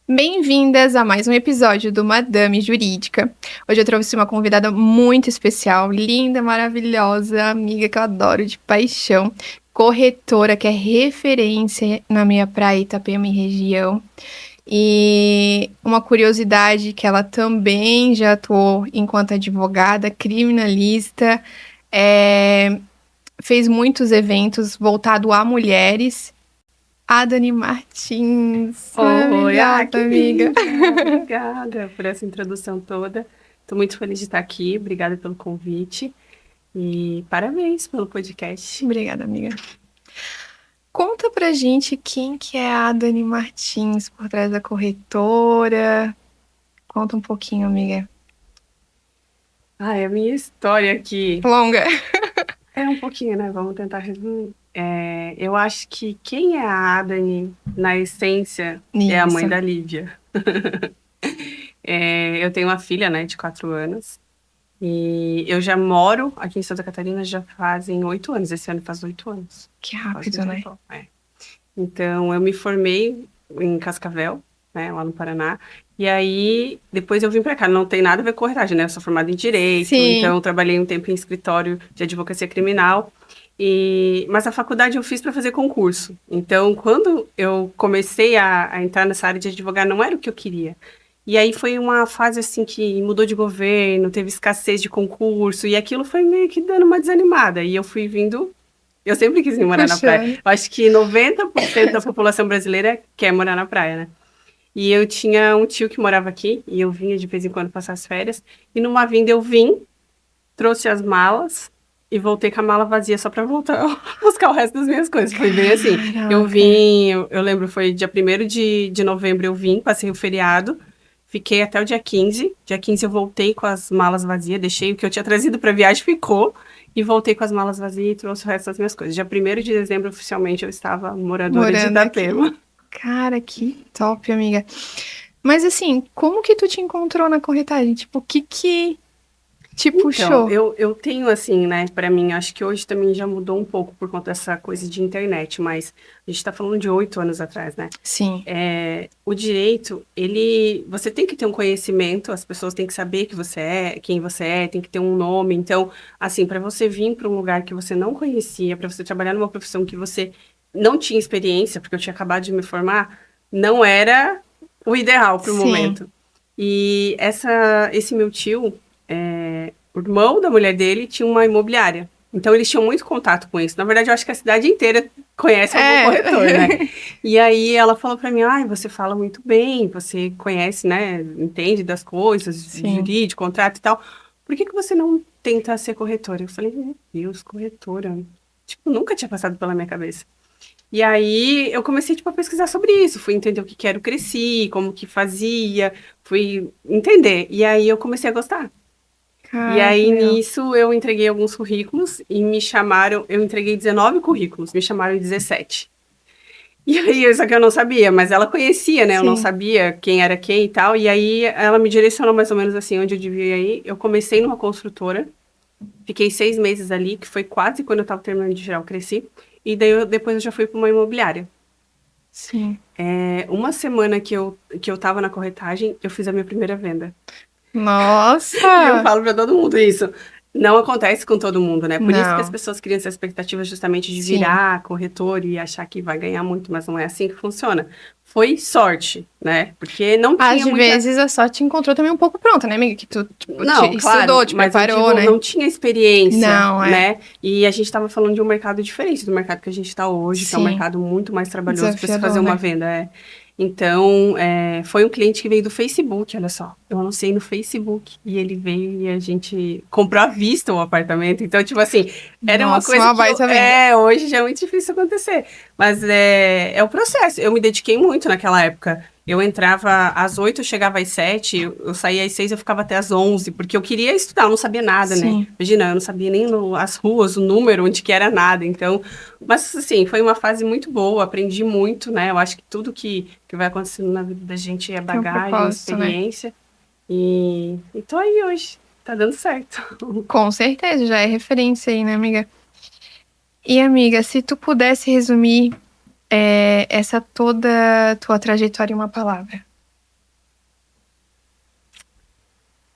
Bem-vindas a mais um episódio do Madame Jurídica. Hoje eu trouxe uma convidada muito especial, linda, maravilhosa, amiga que eu adoro de paixão, corretora que é referência na minha praia Itapema e região. E uma curiosidade que ela também já atuou enquanto advogada, criminalista, fez muitos eventos voltados a mulheres. A Dani Martins, Oi, maravilhosa, que amiga. linda! Obrigada por essa introdução toda. Estou muito feliz de estar aqui. Obrigada pelo convite e parabéns pelo podcast. Obrigada, amiga. Conta pra gente quem que é a Dani Martins por trás da corretora. Conta um pouquinho, amiga. A minha história aqui Longa. é um pouquinho, né? Vamos tentar resumir. Eu acho que quem é a Adani, na essência, é a mãe Isso. da Lívia. Eu tenho uma filha, né, de 4 anos. E eu já moro aqui em Santa Catarina já fazem 8 anos. Esse ano faz 8 anos. Que Quase rápido, oito né? anos. Então, eu me formei em Cascavel, né, lá no Paraná. E aí, depois eu vim para cá. Não tem nada a ver com corretagem, né? Eu sou formada em Direito, Sim. então eu trabalhei um tempo em escritório de advocacia criminal. Mas a faculdade eu fiz para fazer concurso. Então, quando eu comecei a entrar nessa área de advogar, não era o que eu queria. E aí foi uma fase assim que mudou de governo, teve escassez de concurso, e aquilo foi meio que dando uma desanimada. E eu fui vindo. Eu sempre quis ir morar na praia. Puxando. Eu acho que 90% da população brasileira quer morar na praia, né? E eu tinha um tio que morava aqui, e eu vinha de vez em quando passar as férias. E numa vinda eu vim, trouxe as malas e voltei com a mala vazia só para voltar buscar o resto das minhas coisas. Foi bem assim. Eu Caraca. vim, eu lembro, foi dia 1º de novembro eu vim, passei o feriado. Fiquei até o dia 15. Dia 15 eu voltei com as malas vazias, deixei o que eu tinha trazido para viagem, ficou. E voltei com as malas vazias e trouxe o resto das minhas coisas. Dia 1º de dezembro, oficialmente, eu estava moradora de Morando aqui. Itapema. Cara, que top, amiga. Mas assim, como que tu te encontrou na corretagem? Tipo, o que te Então, puxou? eu tenho assim, né, para mim, acho que hoje também já mudou um pouco por conta dessa coisa de internet, mas a gente está falando de 8 anos atrás, né? Sim. O direito, você tem que ter um conhecimento, as pessoas têm que saber que você é, quem você é, tem que ter um nome. Então, assim, para você vir para um lugar que você não conhecia, para você trabalhar numa profissão que você não tinha experiência, porque eu tinha acabado de me formar, não era o ideal para o Sim. momento. E esse meu tio, o irmão da mulher dele tinha uma imobiliária. Então, eles tinham muito contato com isso. Na verdade, eu acho que a cidade inteira conhece algum corretor, né? E aí, ela falou pra mim, você fala muito bem, você conhece, né? Entende das coisas, Sim. jurídico, contrato e tal. Por que você não tenta ser corretora? Eu falei, meu Deus, corretora. Tipo, nunca tinha passado pela minha cabeça. E aí, eu comecei, tipo, a pesquisar sobre isso. Fui entender o que era o Cresci, como que fazia. Fui entender. E aí, eu comecei a gostar. E Cara, que aí, legal. nisso, eu entreguei alguns currículos e me chamaram. Eu entreguei 19 currículos, me chamaram em 17. E aí, só que eu não sabia, mas ela conhecia, né? Eu não Sim. sabia quem era quem e tal. E aí, ela me direcionou mais ou menos assim, onde eu devia ir. Eu comecei numa construtora, fiquei 6 meses ali, que foi quase quando eu tava terminando de geral, cresci. E daí, depois eu já fui para uma imobiliária. Sim. Uma semana que eu tava na corretagem, eu fiz a minha primeira venda. E eu Nossa! falo pra todo mundo isso. Não acontece com todo mundo, né? Por isso que as Não. pessoas criam essa expectativa justamente de Sim. virar corretor e achar que vai ganhar muito, mas não é assim que funciona. Foi sorte, né? Porque não Às tinha muita. vezes a sorte te encontrou também um pouco pronta, né, amiga? Que tu, tipo, te Não, estudou, claro, te mas eu preparou, digo, né? não tinha experiência, Não, é. né? E a gente estava falando de um mercado diferente do mercado que a gente está hoje, que é um Sim. mercado muito mais trabalhoso para se fazer Desafiador, uma né? venda. Então, foi um cliente que veio do Facebook, olha só. Eu anunciei no Facebook e ele veio e a gente comprou à vista o apartamento. Então, tipo assim, era uma Nossa, coisa uma que baita venda. hoje já é muito difícil acontecer. Mas é o processo. Eu me dediquei muito naquela época. Eu entrava às 8, eu chegava às 7, eu saía às 6, eu ficava até às 11, porque eu queria estudar, eu não sabia nada, né? Sim. Imagina, eu não sabia nem as ruas, o número, onde que era nada. Então, mas assim, foi uma fase muito boa, aprendi muito, né? Eu acho que tudo que vai acontecendo na vida da gente é Tem um bagagem, propósito, né? experiência. E tô aí hoje, tá dando certo. Com certeza, já é referência aí, né, amiga? E, amiga, se tu pudesse resumir essa toda tua trajetória em uma palavra,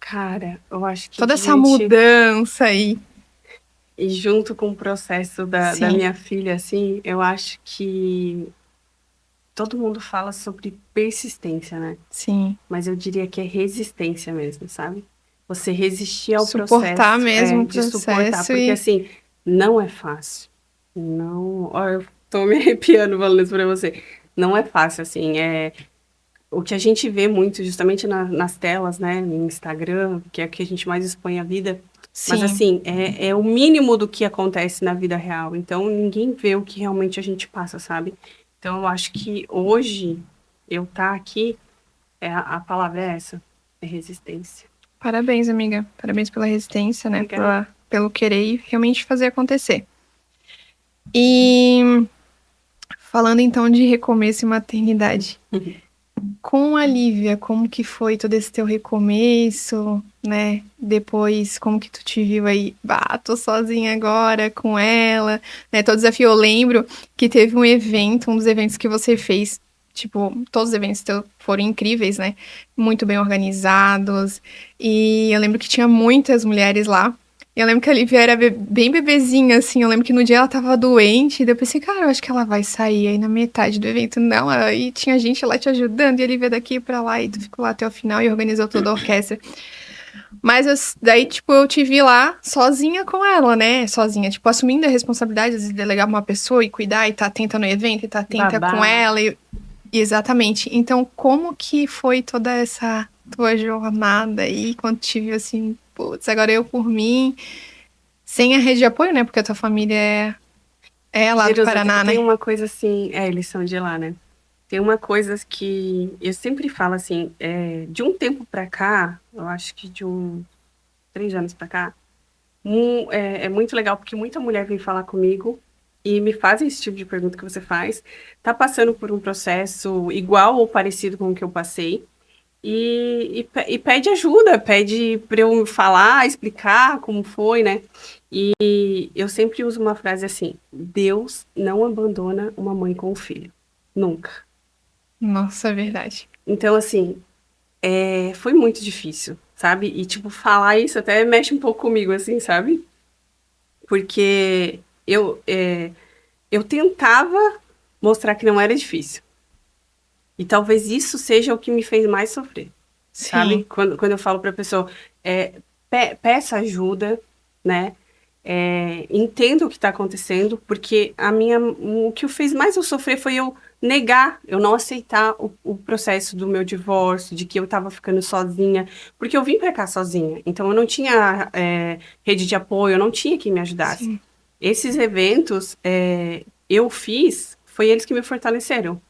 Cara, eu acho que Toda essa mudança aí. E junto com o processo da Sim, minha filha, assim, eu acho que todo mundo fala sobre persistência, né? sim. Mas eu diria que é resistência mesmo, sabe? Você resistir ao Suportar processo, mesmo o de suportar, processo porque e... assim, não é fácil. Não, ó, eu tô me arrepiando falando isso pra você. Não é fácil, assim, o que a gente vê muito justamente nas telas, né, no Instagram, que é o que a gente mais expõe a vida, mas Sim, assim, é o mínimo do que acontece na vida real. Então, ninguém vê o que realmente a gente passa, sabe? Então, eu acho que hoje, eu tá aqui, a palavra é essa, é resistência. parabéns, amiga. Parabéns pela resistência, né? Obrigada. Pelo querer e realmente fazer acontecer. E falando então de recomeço e maternidade. Com a Lívia, como que foi todo esse teu recomeço, né? Depois, como que tu te viu aí? Bah, tô sozinha agora com ela, né? Todo desafio. Eu lembro que teve um evento, um dos eventos que você fez, tipo, todos os eventos foram incríveis, né? Muito bem organizados. E eu lembro que tinha muitas mulheres lá. Eu lembro que a Lívia era bem bebezinha, assim. Eu lembro que no dia ela tava doente. E daí eu pensei, cara, eu acho que ela vai sair aí na metade do evento. Não, aí tinha gente lá te ajudando. E a Lívia daqui pra lá. E tu ficou lá até o final e organizou toda a orquestra. Mas daí, tipo, eu te vi lá sozinha com ela, né? Sozinha, tipo, assumindo a responsabilidade de delegar pra uma pessoa e cuidar e tá atenta no evento e tá atenta com Babá. ela. Exatamente. Então, como que foi toda essa tua jornada aí, quando te viu assim, putz, agora eu por mim, sem a rede de apoio, né? Porque a tua família é lá do Jerusa, Paraná, tem né? uma coisa assim, eles são de lá, né? Tem uma coisa que eu sempre falo assim, de um tempo pra cá, eu acho que de 3 anos pra cá, é muito legal porque muita mulher vem falar comigo e me fazem esse tipo de pergunta que você faz. Tá passando por um processo igual ou parecido com o que eu passei e pede ajuda, pede para eu falar, explicar como foi, né? E eu sempre uso uma frase assim: Deus não abandona uma mãe com um filho, nunca. Nossa, é verdade. Então, assim, foi muito difícil, sabe? E, tipo, falar isso até mexe um pouco comigo, assim, sabe? Porque eu tentava mostrar que não era difícil. E talvez isso seja o que me fez mais sofrer, sabe? Sim, Quando eu falo pra pessoa, peça ajuda, né? Entenda o que está acontecendo, porque o que fez mais eu sofrer foi eu negar, eu não aceitar o processo do meu divórcio, de que eu estava ficando sozinha, porque eu vim para cá sozinha, então eu não tinha rede de apoio, eu não tinha quem me ajudasse. sim, Esses eventos eu fiz, foi eles que me fortaleceram,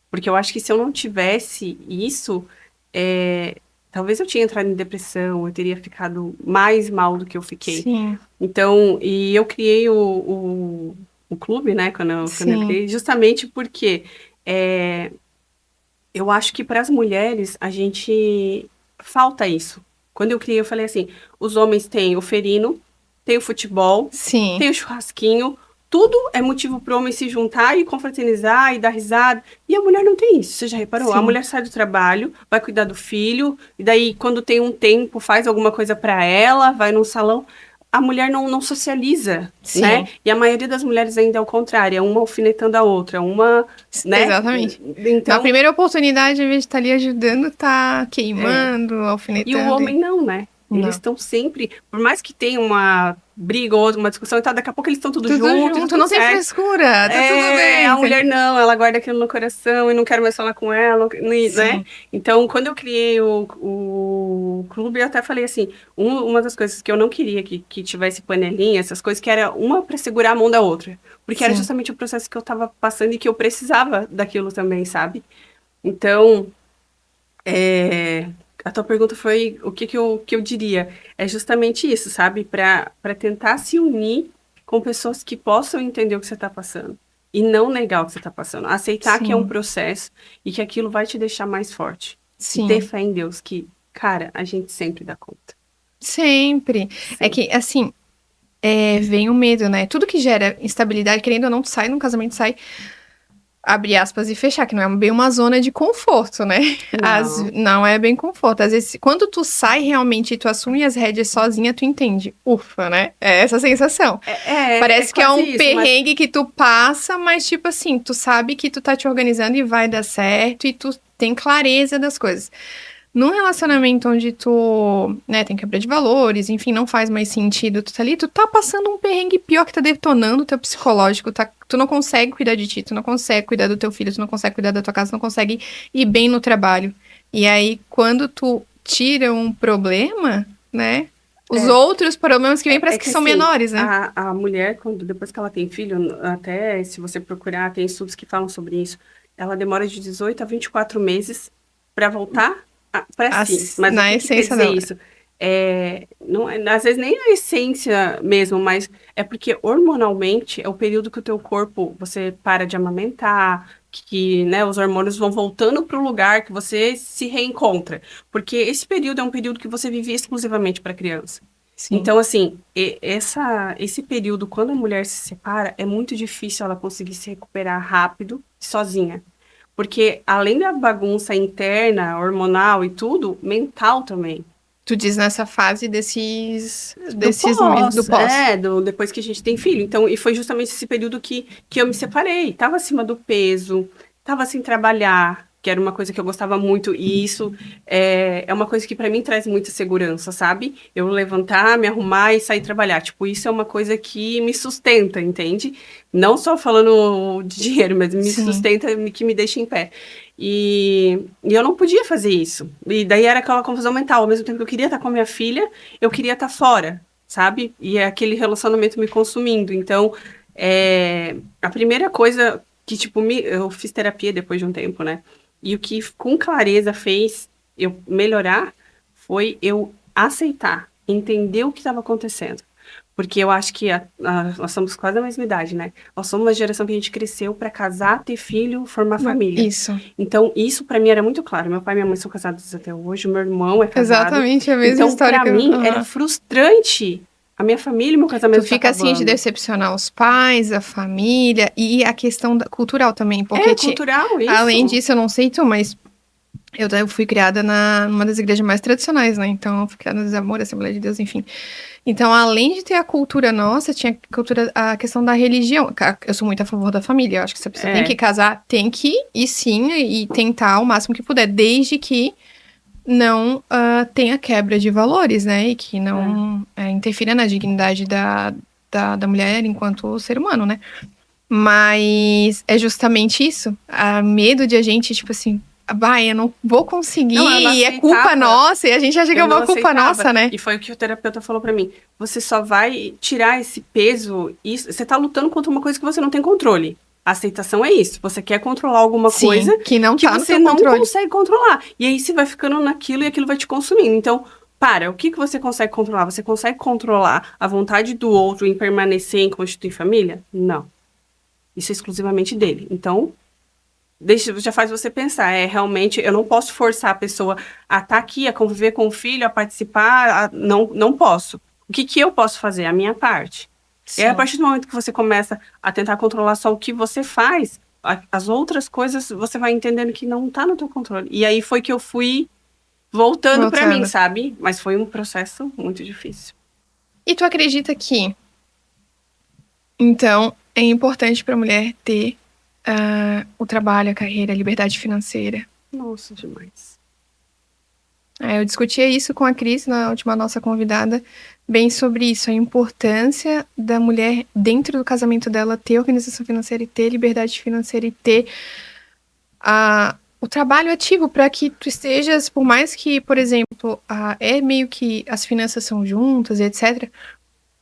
porque eu acho que se eu não tivesse isso, talvez eu tinha entrado em depressão, eu teria ficado mais mal do que eu fiquei. sim, Então, e eu criei o clube, né, quando eu sim, criei, justamente porque eu acho que para as mulheres a gente falta isso. Quando eu criei, eu falei assim: os homens têm o ferino, tem o futebol, sim, tem o churrasquinho, tudo é motivo para o homem se juntar e confraternizar e dar risada. E a mulher não tem isso, você já reparou? A sim, mulher sai do trabalho, vai cuidar do filho, e daí, quando tem um tempo, faz alguma coisa para ela, vai num salão. A mulher não socializa, né? sim. E a maioria das mulheres ainda é o contrário, é uma alfinetando a outra, uma, né? Exatamente. Na Então, primeira oportunidade, ao invés de estar ali ajudando, tá é, queimando, e o alfinetando. homem não, né? Eles Não. estão sempre, por mais que tenha uma briga ou outra, uma discussão e tal, daqui a pouco eles estão tudo Tudo junto e tá junto, tudo não tem certo. frescura, tá tudo bem, A entendeu? mulher não, ela guarda aquilo no coração e não quero mais falar com ela, né? Sim, Então, quando eu criei o clube, eu até falei assim, uma das coisas que eu não queria que tivesse panelinha, essas coisas, que era uma para segurar a mão da outra. Porque era sim, justamente o processo que eu tava passando e que eu precisava daquilo também, sabe? Então, é, a tua pergunta foi o que eu diria. É justamente isso, sabe? Para tentar se unir com pessoas que possam entender o que você está passando. E não negar o que você está passando. Aceitar que é um sim, processo e que aquilo vai te deixar mais forte. E ter sim. fé em Deus, que, cara, a gente sempre dá conta. Sempre. É Sempre. que, assim, vem o medo, né? Tudo que gera instabilidade, querendo ou não, tu sai num casamento, sai. abrir aspas e fechar, que não é bem uma zona de conforto, né? Não. Não é bem conforto. Às vezes, quando tu sai realmente e tu assume as rédeas sozinha, tu entende. Ufa, né? É essa sensação. Parece que é quase um isso, mas perrengue que tu passa, mas tipo assim, tu sabe que tu tá te organizando e vai dar certo e tu tem clareza das coisas. Num relacionamento onde tu, né, tem quebra de valores, enfim, não faz mais sentido tu tá ali, tu tá passando um perrengue pior que tá detonando o teu psicológico, tu não consegue cuidar de ti, tu não consegue cuidar do teu filho, tu não consegue cuidar da tua casa, tu não consegue ir bem no trabalho. E aí, quando tu tira um problema, né, os é, outros problemas que vêm parece que que são assim, menores, né? a mulher, depois que ela tem filho, até se você procurar, tem estudos que falam sobre isso, ela demora de 18 a 24 meses para voltar para si. Mas o Na que quer essência dizer dela. isso? Não às vezes nem a essência mesmo, mas é porque hormonalmente é o período que o teu corpo, você para de amamentar, que, né, os hormônios vão voltando para o lugar que você se reencontra. Porque esse período é um período que você vive exclusivamente para criança. Sim. Então, assim, esse período, quando a mulher se separa, é muito difícil ela conseguir se recuperar rápido, sozinha. Porque, além da bagunça interna, hormonal e tudo, mental também. Tu diz nessa fase desses, Do desses meses do pós, pós. depois que a gente tem filho. Então, e foi justamente esse período que eu me separei. Tava acima do peso, tava sem trabalhar, que era uma coisa que eu gostava muito. E isso é uma coisa que para mim traz muita segurança, sabe? Eu levantar, me arrumar e sair trabalhar. Tipo, isso é uma coisa que me sustenta, entende? Não só falando de dinheiro, mas me Sim. sustenta, que me deixa em pé. E eu não podia fazer isso. E daí era aquela confusão mental. Ao mesmo tempo que eu queria estar com a minha filha, eu queria estar fora, sabe? E é aquele relacionamento me consumindo. Então, a primeira coisa que, tipo, eu fiz terapia depois de um tempo, né? E o que com clareza fez eu melhorar foi eu aceitar, entender o que estava acontecendo. Porque eu acho que nós somos quase da mesma idade, né? Nós somos uma geração que a gente cresceu para casar, ter filho, formar família. Isso. Então, isso para mim era muito claro. Meu pai e minha mãe são casados até hoje, meu irmão é casado. Exatamente a mesma Então, história para que eu. mim, era Aham. frustrante a minha família e meu Tu casamento tá fica assim de acabando. decepcionar os pais, a família e a questão cultural também, porque É cultural além isso. disso, eu não sei tu, mas eu fui criada numa das igrejas mais tradicionais, né? Então, eu fui criada no Desamor, Assembleia de Deus, enfim. Então, além de ter a cultura nossa, tinha a questão da religião. Eu sou muito a favor da família. Eu acho que se a pessoa tem que É, casar, tem que ir sim e tentar o máximo que puder, desde que não tenha quebra de valores, né? E que é. não interfira na dignidade da mulher enquanto ser humano, né? Mas é justamente isso. A medo de a gente, tipo assim, vai, eu não vou conseguir, Não, eu não e é culpa aceitava. nossa, e a gente acha que é Eu não uma culpa aceitava. nossa, né? E foi o que o terapeuta falou pra mim. Você só vai tirar esse peso. Isso, você tá lutando contra uma coisa que você não tem controle. A aceitação é isso. Você quer controlar alguma Sim, coisa que não que tá no você teu não controle. consegue controlar. E aí você vai ficando naquilo e aquilo vai te consumindo. Então, o que você consegue controlar? Você consegue controlar a vontade do outro em permanecer em constituir família? Não. Isso é exclusivamente dele. Então, já faz você pensar, realmente, eu não posso forçar a pessoa a estar aqui, a conviver com o filho, a participar, não, não posso. O que que eu posso fazer? A minha parte. E aí, a Sim, partir do momento que você começa a tentar controlar só o que você faz, as outras coisas você vai entendendo que não está no teu controle. E aí foi que eu fui voltando para mim, voltando. sabe? Mas foi um processo muito difícil. E tu acredita que, então, é importante pra mulher ter o trabalho, a carreira, a liberdade financeira? Nossa, demais. Eu discutia isso com a Cris, na última nossa convidada, bem sobre isso, a importância da mulher dentro do casamento dela ter organização financeira e ter liberdade financeira e ter o trabalho ativo para que tu estejas, por mais que, por exemplo, é meio que as finanças são juntas e etc.,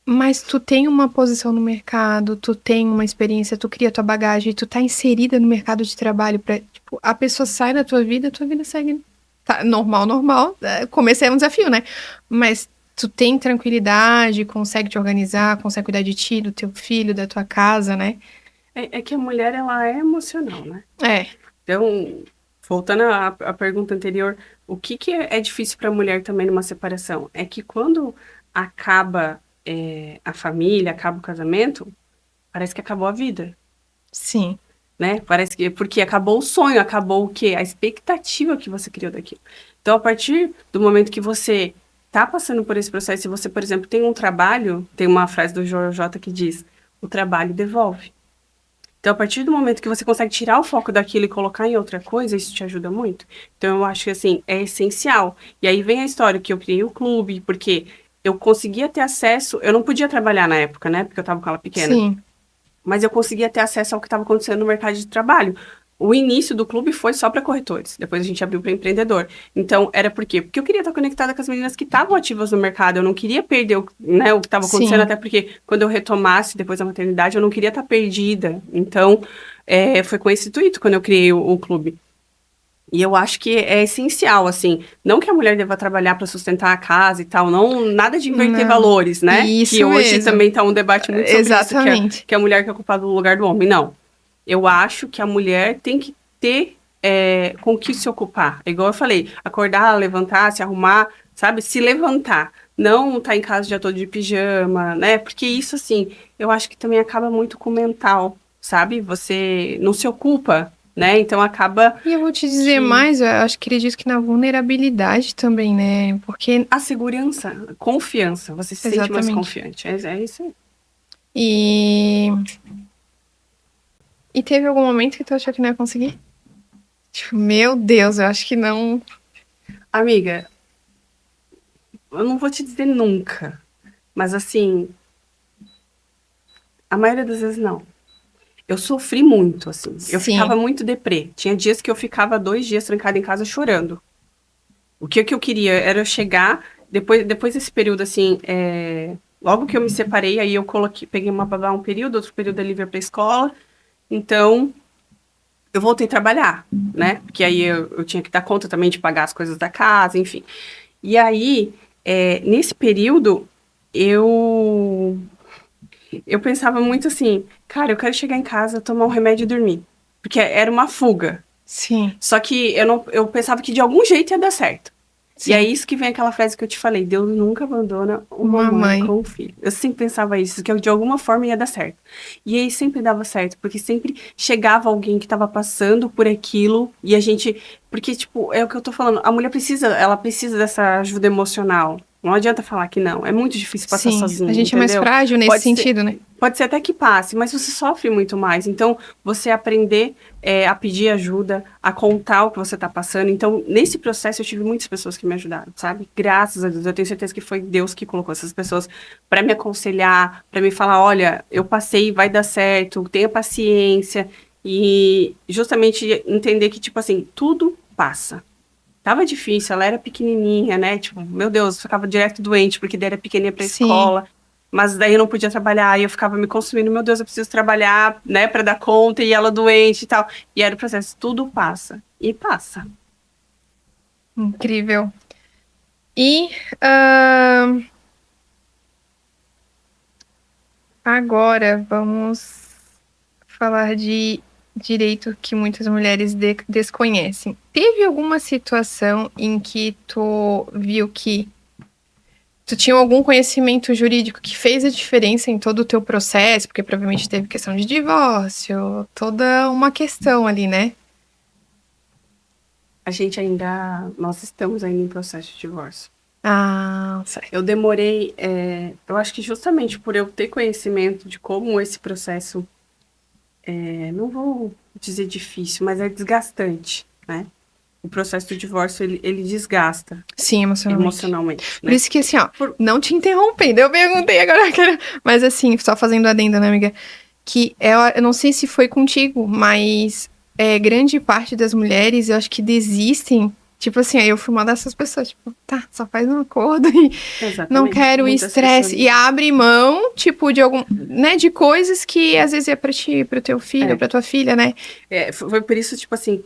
mas tu tem uma posição no mercado, tu tem uma experiência, tu cria tua bagagem, tu tá inserida no mercado de trabalho para, tipo, a pessoa sai da tua vida segue tá, normal. Começo é um desafio, né? Mas tu tem tranquilidade, consegue te organizar, consegue cuidar de ti, do teu filho, da tua casa, né? É que a mulher, ela é emocional, né? É, Então, voltando à pergunta anterior, o que que é difícil para a mulher também numa separação? É que quando acaba a família, acaba o casamento, parece que acabou a vida. sim. né? Parece que porque acabou o sonho, acabou o quê? A expectativa que você criou daquilo. Então, a partir do momento que você tá passando por esse processo e você, por exemplo, tem um trabalho, tem uma frase do J que diz: o trabalho devolve. Então, a partir do momento que você consegue tirar o foco daquilo e colocar em outra coisa, isso te ajuda muito. Então, eu acho que, assim, é essencial. E aí vem a história que eu criei o clube, porque eu conseguia ter acesso, eu não podia trabalhar na época, né? Porque eu tava com ela pequena. Sim. Mas eu conseguia ter acesso ao que estava acontecendo no mercado de trabalho. O início do clube foi só para corretores, depois a gente abriu para empreendedor. Então, era por quê? Porque eu queria estar conectada com as meninas que estavam ativas no mercado, eu não queria perder né, o que estava acontecendo, Sim. até porque quando eu retomasse depois da maternidade, eu não queria estar perdida. Então, foi com esse intuito quando eu criei o clube. E eu acho que é essencial, assim, não que a mulher deva trabalhar para sustentar a casa e tal, não, nada de inverter Não. valores, né? Isso que hoje mesmo. também tá um debate muito sobre Exatamente. isso, que a mulher que é ocupada no lugar do homem. Não. Eu acho que a mulher tem que ter com o que se ocupar. É igual eu falei, acordar, levantar, se arrumar, sabe? Se levantar. Não tá em casa já todo de pijama, né? Porque isso, assim, eu acho que também acaba muito com o mental, sabe? Você não se ocupa, né? Então acaba E eu vou te dizer mais, eu acho que ele diz que na vulnerabilidade também, né? Porque. a segurança, a confiança, você se sente mais Exatamente. confiante. É isso aí. E teve algum momento que tu achou que não ia conseguir? Tipo, meu Deus, eu acho que não. Amiga, eu não vou te dizer nunca, mas assim, a maioria das vezes não. Eu sofri muito, assim. Eu Sim. ficava muito deprê. Tinha dias que eu ficava 2 dias trancada em casa chorando. O que eu queria era chegar, depois desse período, assim, logo que eu me separei, aí eu peguei uma babá um período, outro período ali livre pra escola. Então, eu voltei a trabalhar, né? Porque aí eu tinha que dar conta também de pagar as coisas da casa, enfim. E aí, nesse período, eu pensava muito assim, cara, eu quero chegar em casa, tomar um remédio e dormir. Porque era uma fuga. Sim. Só que eu pensava que de algum jeito ia dar certo. Sim. E é isso que vem aquela frase que eu te falei, Deus nunca abandona uma mãe com o filho. Eu sempre pensava isso, que de alguma forma ia dar certo. E aí sempre dava certo, porque sempre chegava alguém que estava passando por aquilo e a gente... Porque, tipo, é o que eu tô falando, a mulher ela precisa dessa ajuda emocional. Não adianta falar que não, é muito difícil passar Sim. sozinha, A gente é mais entendeu? frágil nesse sentido, né? Pode ser até que passe, mas você sofre muito mais. Então, você aprender a pedir ajuda, a contar o que você está passando. Então, nesse processo, eu tive muitas pessoas que me ajudaram, sabe? Graças a Deus. Eu tenho certeza que foi Deus que colocou essas pessoas para me aconselhar, para me falar: olha, eu passei, vai dar certo, tenha paciência. E justamente entender que, tipo assim, tudo passa. Tava difícil, ela era pequenininha, né? Tipo, meu Deus, eu ficava direto doente, porque daí era pequenininha pra Sim. escola. Mas daí eu não podia trabalhar, e eu ficava me consumindo, meu Deus, eu preciso trabalhar, né, pra dar conta, e ela doente e tal. E era o processo, tudo passa. E passa. Incrível. E agora vamos falar de direito que muitas mulheres desconhecem. Teve alguma situação em que tu viu que tu tinha algum conhecimento jurídico que fez a diferença em todo o teu processo? Porque provavelmente teve questão de divórcio, toda uma questão ali, né? Nós estamos ainda em processo de divórcio. Ah, certo. Eu demorei, eu acho que justamente por eu ter conhecimento de como esse processo, não vou dizer difícil, mas é desgastante, né? O processo do divórcio, ele desgasta. Sim, emocionalmente. Né? Por isso que, assim, ó, não te interrompendo, eu perguntei agora, mas assim, só fazendo adendo, né, amiga? Que eu não sei se foi contigo, mas grande parte das mulheres, eu acho que desistem. Tipo assim, aí eu fui uma dessas pessoas, tipo, tá, só faz um acordo e não quero estresse. E abre mão, tipo, de né, de coisas que às vezes é pra ti, pro teu filho, pra tua filha, né? Foi por isso, tipo assim,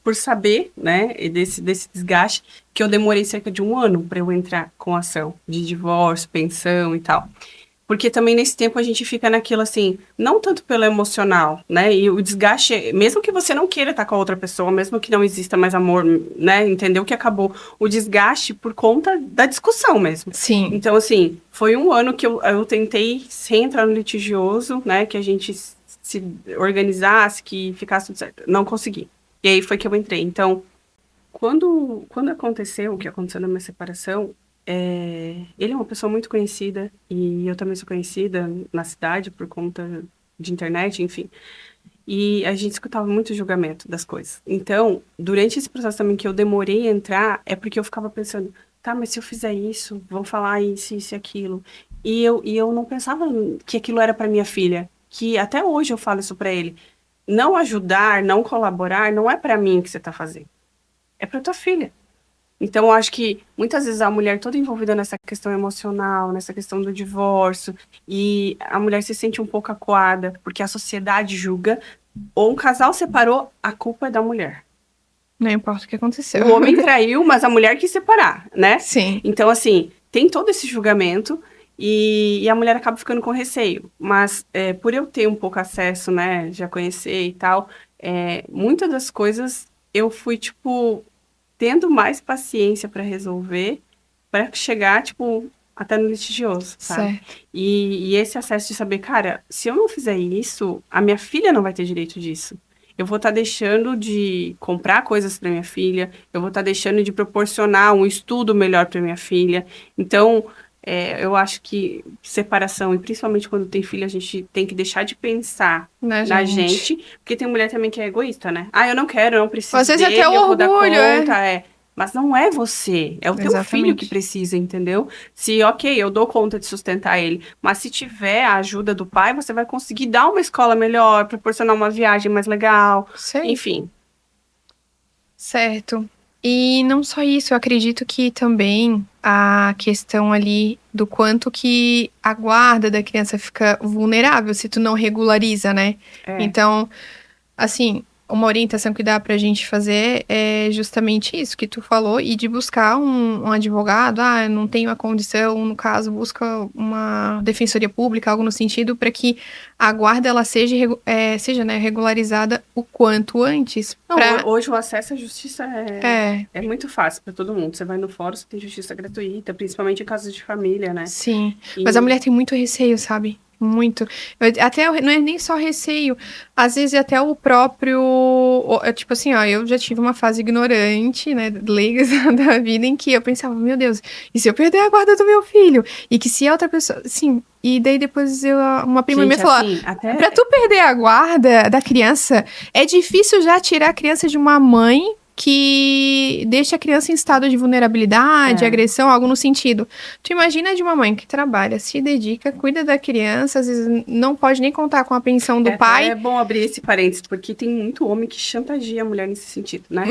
por saber, né, desse desgaste, que eu demorei cerca de 1 ano pra eu entrar com ação de divórcio, pensão e tal. Porque também nesse tempo a gente fica naquilo assim, não tanto pelo emocional, né? E o desgaste, mesmo que você não queira estar com a outra pessoa, mesmo que não exista mais amor, né? Entendeu que acabou o desgaste por conta da discussão mesmo. Sim. Então, assim, foi 1 ano que eu tentei sem entrar no litigioso, né? Que a gente se organizasse, que ficasse tudo certo. Não consegui. E aí foi que eu entrei. Então, quando aconteceu o que aconteceu na minha separação, ele é uma pessoa muito conhecida e eu também sou conhecida na cidade por conta de internet, enfim. E a gente escutava muito julgamento das coisas. Então, durante esse processo também que eu demorei a entrar, é porque eu ficava pensando, tá, mas se eu fizer isso, vão falar isso e aquilo. E eu não pensava que aquilo era para minha filha, que até hoje eu falo isso para ele. Não ajudar, não colaborar, não é para mim que você tá fazendo. É para tua filha. Então, eu acho que muitas vezes a mulher toda envolvida nessa questão emocional, nessa questão do divórcio, e a mulher se sente um pouco acuada, porque a sociedade julga, ou um casal separou, a culpa é da mulher. Não importa o que aconteceu. O homem traiu, mas a mulher quis separar, né? Sim. Então, assim, tem todo esse julgamento e a mulher acaba ficando com receio. Mas por eu ter um pouco acesso, né, já conhecer e tal, muitas das coisas eu fui, tipo, tendo mais paciência para resolver, para chegar, tipo, até no litigioso, sabe? Certo. E esse acesso de saber, cara, se eu não fizer isso, a minha filha não vai ter direito disso. Eu vou estar deixando de comprar coisas para minha filha, eu vou estar deixando de proporcionar um estudo melhor para minha filha. Então, eu acho que separação, e principalmente quando tem filho, a gente tem que deixar de pensar na gente, porque tem mulher também que é egoísta, né? Ah, eu não quero, eu não preciso Às vezes dele, até o eu vou dar orgulho, conta, Mas não é você, é o teu filho Exatamente. que precisa, entendeu? Se, ok, eu dou conta de sustentar ele, mas se tiver a ajuda do pai, você vai conseguir dar uma escola melhor, proporcionar uma viagem mais legal, Sei. enfim. Certo. E não só isso, eu acredito que também a questão ali do quanto que a guarda da criança fica vulnerável se tu não regulariza, né? Então, assim, uma orientação que dá pra gente fazer é justamente isso que tu falou, e de buscar um advogado, eu não tenho a condição, no caso, busca uma defensoria pública, algo no sentido, para que a guarda ela seja, né, regularizada o quanto antes. Não, hoje o acesso à justiça é muito fácil para todo mundo. Você vai no fórum, você tem justiça gratuita, principalmente em casos de família, né? Sim, mas a mulher tem muito receio, sabe? Muito. Não é nem só receio. Às vezes até o próprio... Tipo assim, eu já tive uma fase ignorante, né? Leiga da vida em que eu pensava, meu Deus, e se eu perder a guarda do meu filho? E que se a outra pessoa... Sim, e daí depois uma prima minha falou, assim, pra tu perder a guarda da criança, é difícil já tirar a criança de uma mãe que deixa a criança em estado de vulnerabilidade, agressão, algo no sentido. Tu imagina de uma mãe que trabalha, se dedica, cuida da criança, às vezes não pode nem contar com a pensão do pai. É bom abrir esse parênteses, porque tem muito homem que chantageia a mulher nesse sentido, né?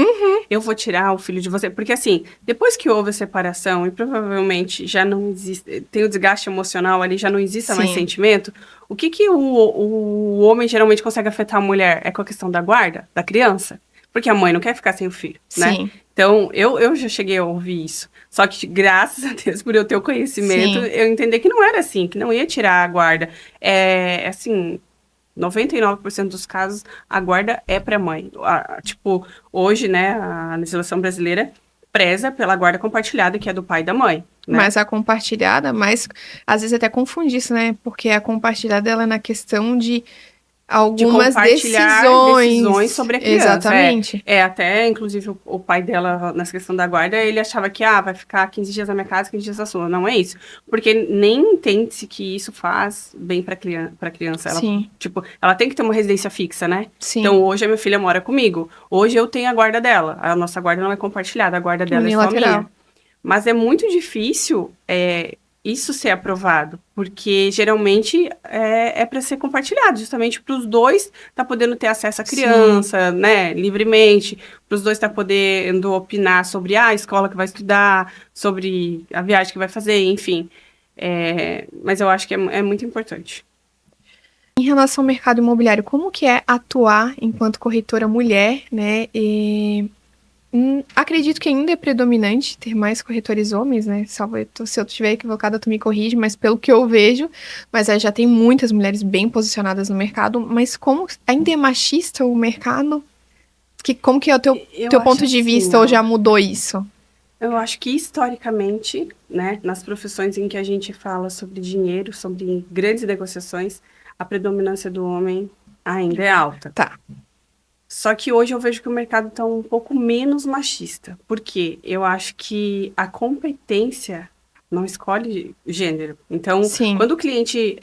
Eu vou tirar o filho de você. Porque assim, depois que houve a separação e provavelmente já não existe, tem o desgaste emocional ali, já não existe mais sentimento, o que o homem geralmente consegue afetar a mulher? É com a questão da guarda da criança? Porque a mãe não quer ficar sem o filho, né? Então, eu já cheguei a ouvir isso. Só que, graças a Deus, por eu ter o conhecimento, eu entendi que não era assim, que não ia tirar a guarda. Assim, 99% dos casos, a guarda é para a mãe. Tipo, hoje, né, a legislação brasileira preza pela guarda compartilhada, que é do pai e da mãe. Né? Mas a compartilhada, às vezes até confunde isso, né? Porque a compartilhada, ela é na questão de algumas decisões sobre a criança. Exatamente. Até, inclusive, o pai dela, nessa questão da guarda, ele achava que, vai ficar 15 dias na minha casa, 15 dias na sua. Não é isso. Porque nem entende-se que isso faz bem pra criança. Ela, tipo, ela tem que ter uma residência fixa, né? Sim. Então, hoje a minha filha mora comigo. Hoje eu tenho a guarda dela. A nossa guarda não é compartilhada, a guarda dela é só minha. Mas é muito difícil isso ser aprovado, porque geralmente é para ser compartilhado, justamente para os dois tá podendo ter acesso à criança, né, livremente, para os dois tá podendo opinar sobre a escola que vai estudar, sobre a viagem que vai fazer, enfim. Mas eu acho que é muito importante. Em relação ao mercado imobiliário, como que é atuar enquanto corretora mulher, né, acredito que ainda é predominante ter mais corretores homens, né? Se eu estiver equivocada, tu me corrige, mas pelo que eu vejo, mas já tem muitas mulheres bem posicionadas no mercado, mas como ainda é machista o mercado? Como que é o teu ponto de vista, ou já mudou isso? Eu acho que historicamente, né, nas profissões em que a gente fala sobre dinheiro, sobre grandes negociações, a predominância do homem Ainda é alta. Tá. Só que hoje eu vejo que o mercado está um pouco menos machista. Por quê? Eu acho que a competência não escolhe gênero. Então, Sim, quando o cliente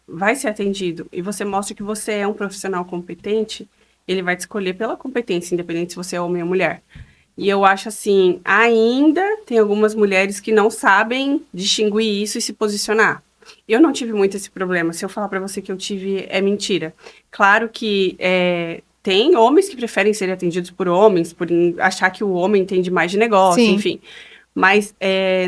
vai ser atendido e você mostra que você é um profissional competente, ele vai te escolher pela competência, independente se você é homem ou mulher. E eu acho assim, ainda tem algumas mulheres que não sabem distinguir isso e se posicionar. Eu não tive muito esse problema. Se eu falar para você que eu tive, é mentira. Claro que tem homens que preferem ser atendidos por homens, por achar que o homem entende mais de negócio, sim, enfim. Mas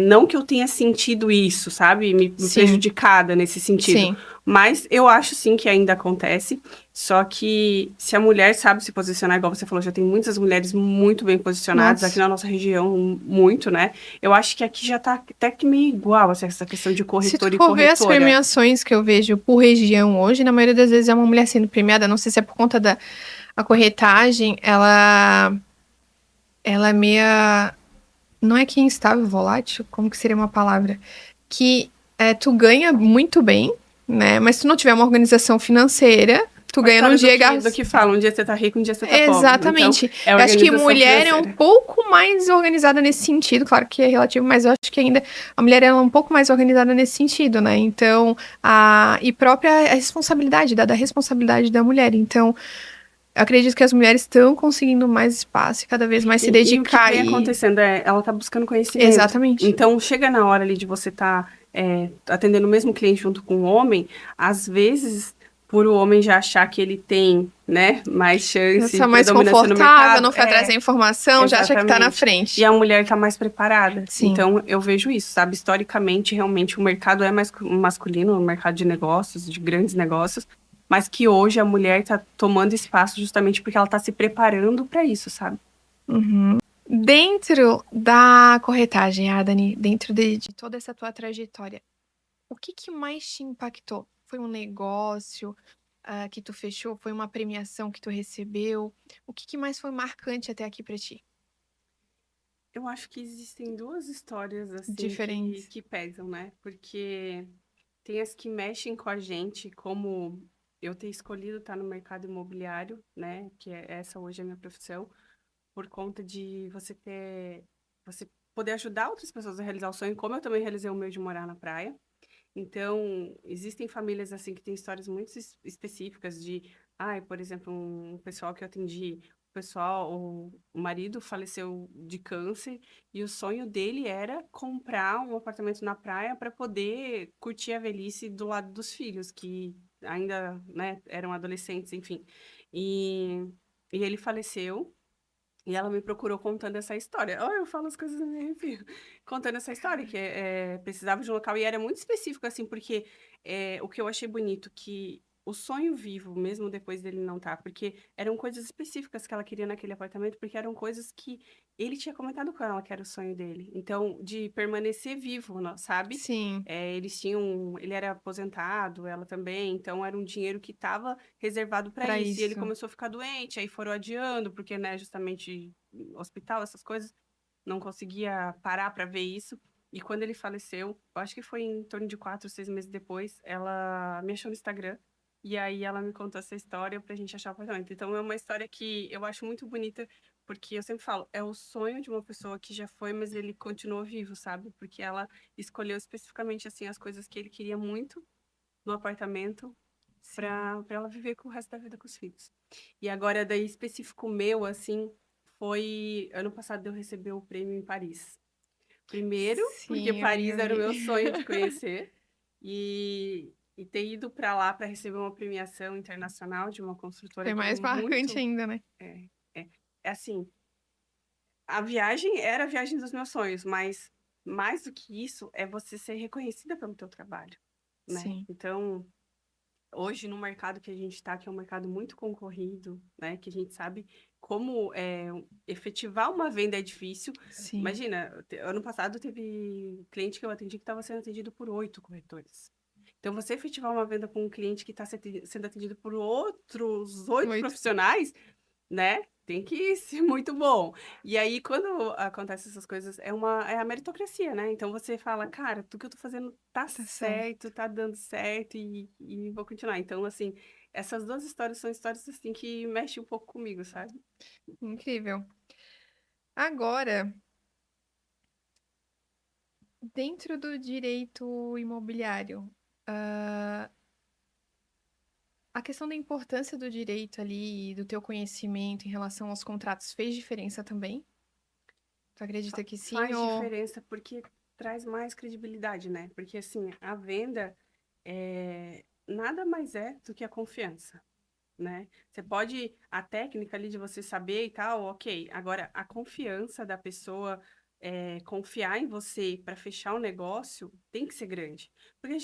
não que eu tenha sentido isso, sabe? Me sim, prejudicada nesse sentido. sim. Mas eu acho sim que ainda acontece. Só que se a mulher sabe se posicionar, igual você falou, já tem muitas mulheres muito bem posicionadas aqui Nossa. na nossa região, muito, né? Eu acho que aqui já tá até que meio igual assim, essa questão de Se tu corretor e for ver as corretora. premiações que eu vejo por região hoje, na maioria das vezes é uma mulher sendo premiada. Não sei se é por conta da a corretagem, ela é meia. Não é que instável, volátil? Como que seria uma palavra? Que tu ganha muito bem, né? Mas se tu não tiver uma organização financeira, tu A ganha num história dia e do que falam, um dia você tá rico, um dia você tá pobre. Então, Exatamente. é a Eu acho que organização mulher é um financeira. pouco mais organizada nesse sentido, claro que é relativo, mas eu acho que ainda a mulher ela é um pouco mais organizada nesse sentido, né? Então, e própria a responsabilidade, da responsabilidade da mulher. Então, eu acredito que as mulheres estão conseguindo mais espaço e cada vez mais se E o que dedicar vem e acontecendo ela tá buscando conhecimento. exatamente. Então, chega na hora ali de você estar atendendo o mesmo cliente junto com o homem, às vezes, por o homem já achar que ele tem, né, mais chance, Essa mais predominância no confortável, mercado, não foi atrás da informação, já acha que tá na exatamente. E frente. a mulher está mais preparada. Sim. Então, eu vejo isso, sabe? Historicamente, realmente, o mercado é mais masculino, o mercado de negócios, de grandes negócios, mas que hoje a mulher está tomando espaço justamente porque ela está se preparando para isso, sabe? Uhum. Dentro da corretagem, Dani, dentro de toda essa tua trajetória, o que que mais te impactou? Foi um negócio, que tu fechou? Foi uma premiação que tu recebeu? O que que mais foi marcante até aqui pra ti? Eu acho que existem duas histórias, assim, Diferentes. que pesam, né? Porque tem as que mexem com a gente, como eu ter escolhido estar no mercado imobiliário, né? Que essa hoje é a minha profissão, por conta de você poder ajudar outras pessoas a realizar o sonho, como eu também realizei o meu de morar na praia. Então, existem famílias assim que têm histórias muito específicas de, por exemplo, um pessoal que eu atendi, o marido faleceu de câncer e o sonho dele era comprar um apartamento na praia para poder curtir a velhice do lado dos filhos, que ainda, né, eram adolescentes, enfim. E, e ele faleceu. E ela me procurou contando essa história. Oh, eu falo as coisas e me arrepio. Contando essa história, que precisava de um local. E era muito específico, assim, porque o que eu achei bonito, que o sonho vivo, mesmo depois dele não estar, porque eram coisas específicas que ela queria naquele apartamento, porque eram coisas que ele tinha comentado com ela que era o sonho dele. Então, de permanecer vivo, sabe? Sim, Ele era aposentado, ela também, então era um dinheiro que estava reservado para pra isso. E ele isso. começou a ficar doente, aí foram adiando, porque, né, justamente hospital, essas coisas, não conseguia parar para ver isso. E quando ele faleceu, eu acho que foi em torno de 4, 6 meses depois, ela me achou no Instagram. E aí ela me contou essa história pra gente achar o apartamento. Então é uma história que eu acho muito bonita, porque eu sempre falo, é o sonho de uma pessoa que já foi, mas ele continuou vivo, sabe? Porque ela escolheu especificamente assim as coisas que ele queria muito no apartamento Sim. para ela viver com o resto da vida com os filhos. E agora daí específico meu assim, foi ano passado eu recebi o prêmio em Paris. Primeiro, porque Sim, amiga, Paris eu era o vi. meu sonho de conhecer e ter ido para lá para receber uma premiação internacional de uma construtora Foi que é mais marcante muito ainda, né? é, é, é assim, a viagem era a viagem dos meus sonhos, mas mais do que isso é você ser reconhecida pelo teu trabalho, né? Sim, Então, hoje no mercado que a gente está, que é um mercado muito concorrido, né? Que a gente sabe como efetivar uma venda é difícil. sim. Imagina, ano passado teve cliente que eu atendi que estava sendo atendido por 8 corretores. Então, você efetivar uma venda com um cliente que está sendo atendido por outros 8 Muito. profissionais, né? Tem que ser muito bom. E aí, quando acontecem essas coisas, é a meritocracia, né? Então você fala, cara, tudo que eu tô fazendo tá Tá certo. certo, tá dando certo e vou continuar. Então, assim, essas duas histórias são histórias assim que mexem um pouco comigo, sabe? Incrível. Agora, dentro do direito imobiliário, a questão da importância do direito ali, do teu conhecimento em relação aos contratos, fez diferença também? Tu acredita que sim Faz ou... diferença porque traz mais credibilidade, né? Porque assim, a venda nada mais é do que a confiança, né? Você pode, a técnica ali de você saber e tal, ok. Agora, a confiança da pessoa confiar em você para fechar o negócio tem que ser grande. Porque,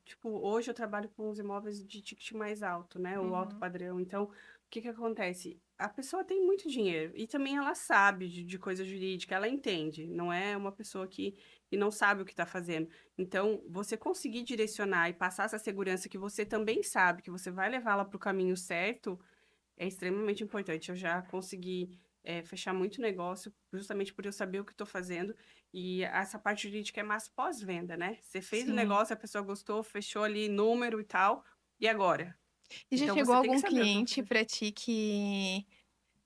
tipo, hoje eu trabalho com os imóveis de ticket mais alto, né? O alto Uhum. padrão. Então, o que que acontece? A pessoa tem muito dinheiro e também ela sabe de coisa jurídica, ela entende. Não é uma pessoa que não sabe o que está fazendo. Então, você conseguir direcionar e passar essa segurança que você também sabe, que você vai levá-la para o caminho certo, é extremamente importante. Eu já consegui fechar muito negócio justamente por eu saber o que estou fazendo. E essa parte jurídica é mais pós-venda, né? Você fez o Sim. negócio, a pessoa gostou, fechou ali número e tal. E agora? E já Então, chegou você tem que algum saber o que vai cliente fazer. pra ti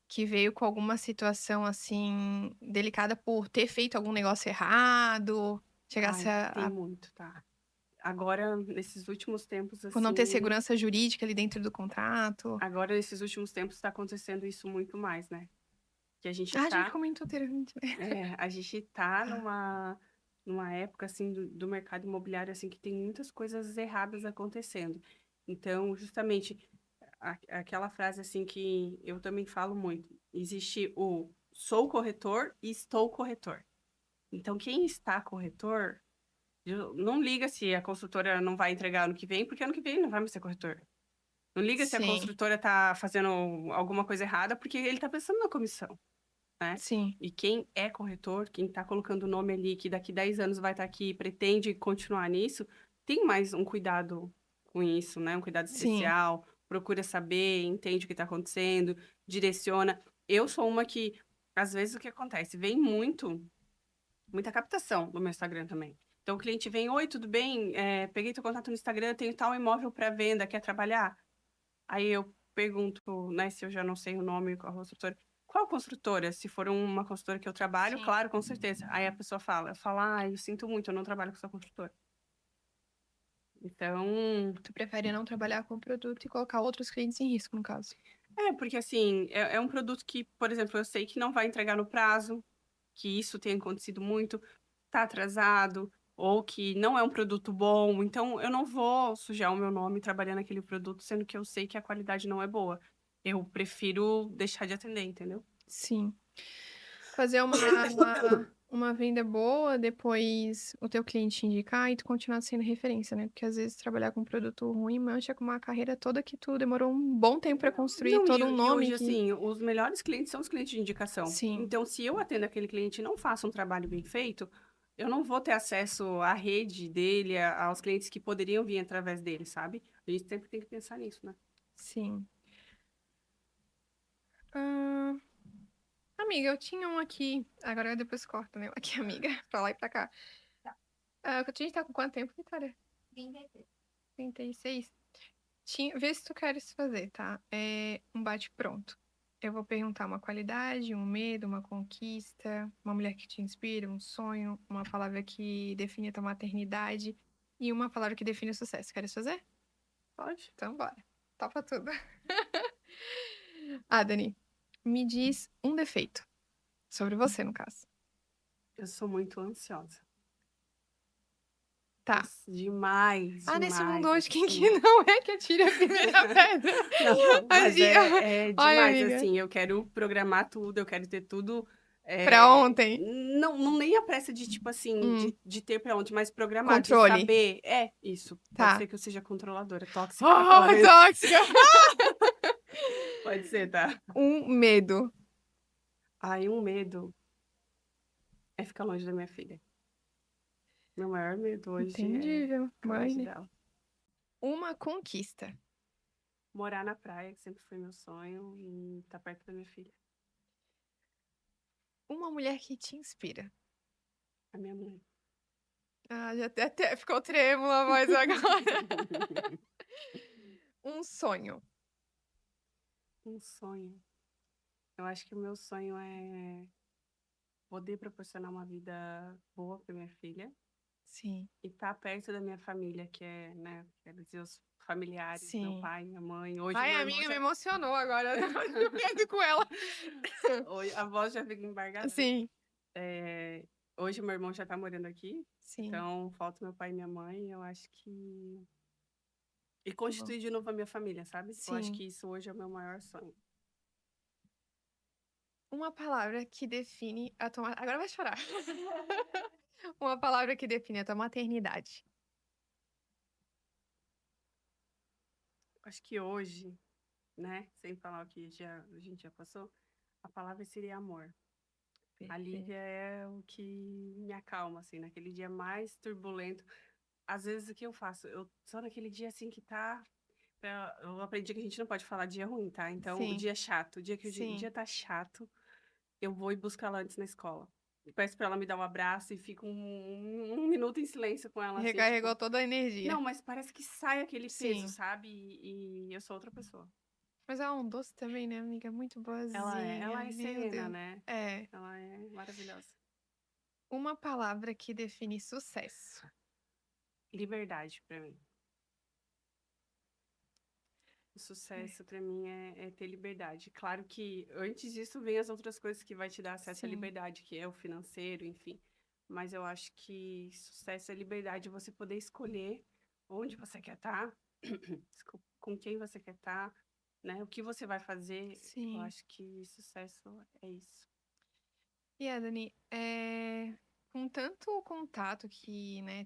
que veio com alguma situação assim delicada por ter feito algum negócio errado, chegasse Ai, tem a muito, tá? Agora, nesses últimos tempos, por não ter assim, segurança jurídica ali dentro do contrato? agora nesses últimos tempos está acontecendo isso muito mais, né? Que a gente Ah, a gente tá, comentou anteriormente, né? a gente tá numa época, assim, do mercado imobiliário, assim, que tem muitas coisas erradas acontecendo. Então, justamente, aquela frase, assim, que eu também falo muito, existe o sou corretor e estou corretor. Então, quem está corretor, não liga se a construtora não vai entregar ano que vem, porque ano que vem ele não vai mais ser corretor. Não liga se a Sim, construtora tá fazendo alguma coisa errada, porque ele tá pensando na comissão, né? sim, E quem é corretor, quem tá colocando o nome ali, que daqui 10 anos vai estar aqui e pretende continuar nisso, tem mais um cuidado com isso, né? Um cuidado sim. especial, procura saber, entende o que tá acontecendo, direciona. Eu sou uma que, às vezes, o que acontece? Vem muita captação no meu Instagram também. Então, o cliente vem, oi, tudo bem? Peguei teu contato no Instagram, tenho tal imóvel para venda, quer trabalhar? Aí eu pergunto, né, se eu já não sei o nome com a construtora, qual construtora? Se for uma construtora que eu trabalho, Sim. claro, com certeza. Aí a pessoa fala, ah, eu sinto muito, eu não trabalho com essa construtora. Então, Tu prefere não trabalhar com o produto e colocar outros clientes em risco, no caso. porque assim, é um produto que, por exemplo, eu sei que não vai entregar no prazo, que isso tem acontecido muito, tá atrasado, ou que não é um produto bom, então eu não vou sujar o meu nome trabalhando aquele produto, sendo que eu sei que a qualidade não é boa. Eu prefiro deixar de atender, entendeu? Sim. Fazer uma venda boa, depois o teu cliente indicar e tu continuar sendo referência, né? Porque às vezes trabalhar com um produto ruim mancha com uma carreira toda que tu demorou um bom tempo pra construir, Não, todo um e nome hoje, que... assim, os melhores clientes são os clientes de indicação. Sim, Então, se eu atendo aquele cliente e não faço um trabalho bem feito, eu não vou ter acesso à rede dele, aos clientes que poderiam vir através dele, sabe? A gente sempre tem que pensar nisso, né? sim. Ah, amiga, eu tinha um aqui. Agora depois corta, né? Aqui, amiga. Pra lá e pra cá. Ah, a gente tá com quanto tempo, Vitória? 36. Vê se tu queres fazer, tá? É um bate-pronto. Eu vou perguntar uma qualidade, um medo, uma conquista, uma mulher que te inspira, um sonho, uma palavra que define a tua maternidade e uma palavra que define o sucesso. Queres fazer? Pode. Então, bora. Topa tudo. Ah, Dani, me diz um defeito. Sobre você, no caso. Eu sou muito ansiosa. Tá. Nossa, demais, Ah, nesse mundo demais, hoje, quem que assim. não é que atire a primeira pedra? Não, mas Assim, é ai, demais, amiga. assim. Eu quero programar tudo, eu quero ter tudo. Pra ontem. Não, não nem a pressa de, tipo assim, Hum, de ter pra onde, mas programar, de controle. saber. É, isso. Pode ser Tá. que eu seja controladora, tóxica, Oh, talvez. tóxica! Pode ser, tá? Um medo. Ai, um medo é ficar longe da minha filha. Meu maior medo hoje é Entendível. ficar Mãe, longe né? dela. Uma conquista. Morar na praia, que sempre foi meu sonho, e estar perto da minha filha. Uma mulher que te inspira. A minha mãe. Ah, já até ficou trêmula a voz agora. Um sonho. Um sonho. Eu acho que o meu sonho é poder proporcionar uma vida boa para minha filha Sim, e estar perto da minha família, que é, né, quero dizer, os familiares, meu sim. pai, minha mãe. Hoje Ai, meu irmão amiga, me já. emocionou agora. Eu tô com ela. Hoje, a voz já fica embargada. Sim, É, hoje meu irmão já tá morando aqui, sim. então falta meu pai e minha mãe. Eu acho que. E Que bom. constituir de novo a minha família, sabe? Eu acho Sim. que isso hoje é o meu maior sonho. Uma palavra que define a tua... Agora vai chorar. Uma palavra que define a tua maternidade. Acho que hoje, né, sem falar o que a gente já passou, a palavra seria amor. A Lívia Perfeito. é o que me acalma, assim, naquele dia mais turbulento. Às vezes o que eu faço? Eu só naquele dia assim que tá. Eu aprendi que a gente não pode falar dia ruim, tá? Então, o Sim, dia é chato, o dia que o sim. dia tá chato, eu vou e busco ela antes na escola. E peço pra ela me dar um abraço e fico um minuto em silêncio com ela, assim, Recarregou tipo. toda a energia. Não, mas parece que sai aquele peso, Sim. sabe? E eu sou outra pessoa. Mas ela é um doce também, né, amiga? Muito boazinha. Ela é Meu serena, Deus. né? É. Ela é maravilhosa. Uma palavra que define sucesso. Liberdade pra mim. O É. sucesso para mim é ter liberdade. Claro que antes disso vem as outras coisas que vai te dar acesso à Sim. liberdade, que é o financeiro, enfim. Mas eu acho que sucesso é liberdade, você poder escolher onde você quer estar, desculpa, com quem você quer estar, né? O que você vai fazer. Eu Sim. acho que sucesso é isso. E Dani, com tanto contato que, né,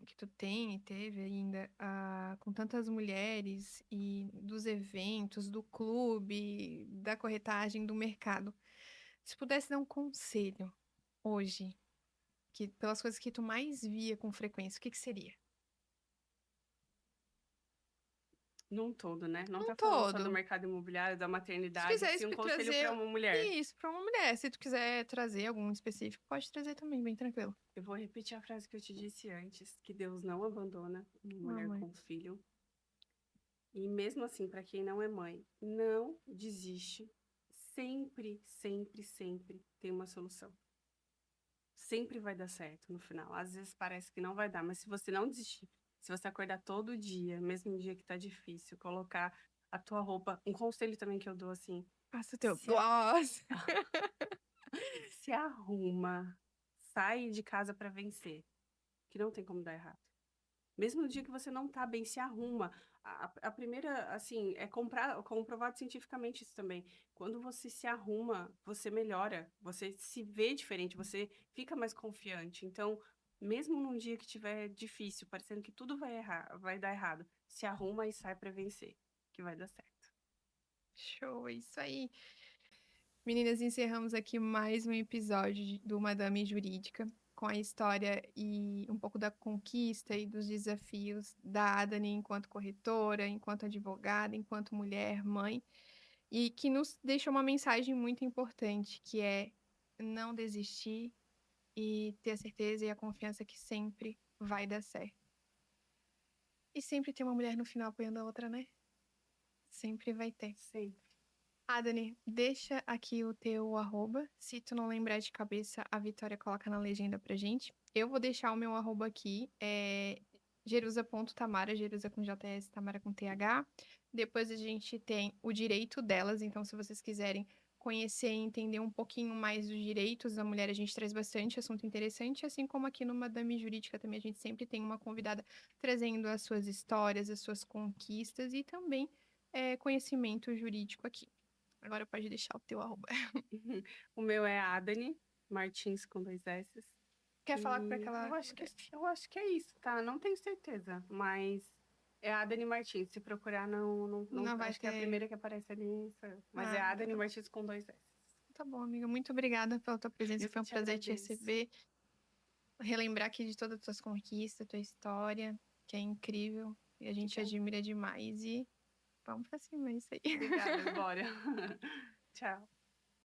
que tu tem e teve ainda, com tantas mulheres e dos eventos, do clube, da corretagem, do mercado, se pudesse dar um conselho hoje, que pelas coisas que tu mais via com frequência, o que que seria? Num todo, né? Não Um tá falando só do todo. mercado imobiliário, da Se maternidade, quiser sim um conselho para trazer uma mulher. isso para uma mulher, se tu quiser trazer algum específico, pode trazer também, bem tranquilo. Eu vou repetir a frase que eu te disse antes, que Deus não abandona uma mulher Mamãe. com filho. E mesmo assim, para quem não é mãe, não desiste. Sempre, sempre, sempre tem uma solução. Sempre vai dar certo no final. Às vezes parece que não vai dar, mas se você não desistir, se você acordar todo dia, mesmo no dia que tá difícil, colocar a tua roupa, um conselho também que eu dou assim, Faça o teu se, a- gloss. se arruma, sai de casa para vencer, que não tem como dar errado. Mesmo no dia que você não tá bem, se arruma. A primeira, assim, é comprovado cientificamente isso também. Quando você se arruma, você melhora, você se vê diferente, você fica mais confiante. Então, mesmo num dia que tiver difícil, parecendo que tudo vai errar, vai dar errado, se arruma e sai pra vencer, que vai dar certo. Show, é isso aí. Meninas, encerramos aqui mais um episódio do Madame Jurídica, com a história e um pouco da conquista e dos desafios da Adani enquanto corretora, enquanto advogada, enquanto mulher, mãe, e que nos deixa uma mensagem muito importante, que é não desistir e ter a certeza e a confiança que sempre vai dar certo. E sempre tem uma mulher no final apoiando a outra, né? Sempre vai ter. Sempre. Dani, deixa aqui o teu arroba. Se tu não lembrar de cabeça, a Vitória coloca na legenda pra gente. Eu vou deixar o meu arroba aqui, jerusa.tamara, Jerusa com JS, Tamara com TH. Depois a gente tem o direito delas, então se vocês quiserem conhecer e entender um pouquinho mais dos direitos da mulher, a gente traz bastante assunto interessante, assim como aqui no Madame Jurídica também a gente sempre tem uma convidada trazendo as suas histórias, as suas conquistas e também conhecimento jurídico aqui. Agora pode deixar o teu arroba. O meu é Adani Martins com dois S. Quer falar para E aquela. eu acho que é isso, tá? Não tenho certeza, mas é a Dani Martins. Se procurar, Não vai acho que é a ter. primeira que aparece ali. Mas é Ah, a então Dani tá bom. Martins com dois S. Tá bom, amiga. Muito obrigada pela tua presença. Eu Foi que um te prazer te agradeço. receber. Relembrar aqui de todas as tuas conquistas, tua história, que é incrível. E a gente Obrigada. admira demais. E vamos pra cima, é isso aí. Obrigada, bora. Tchau.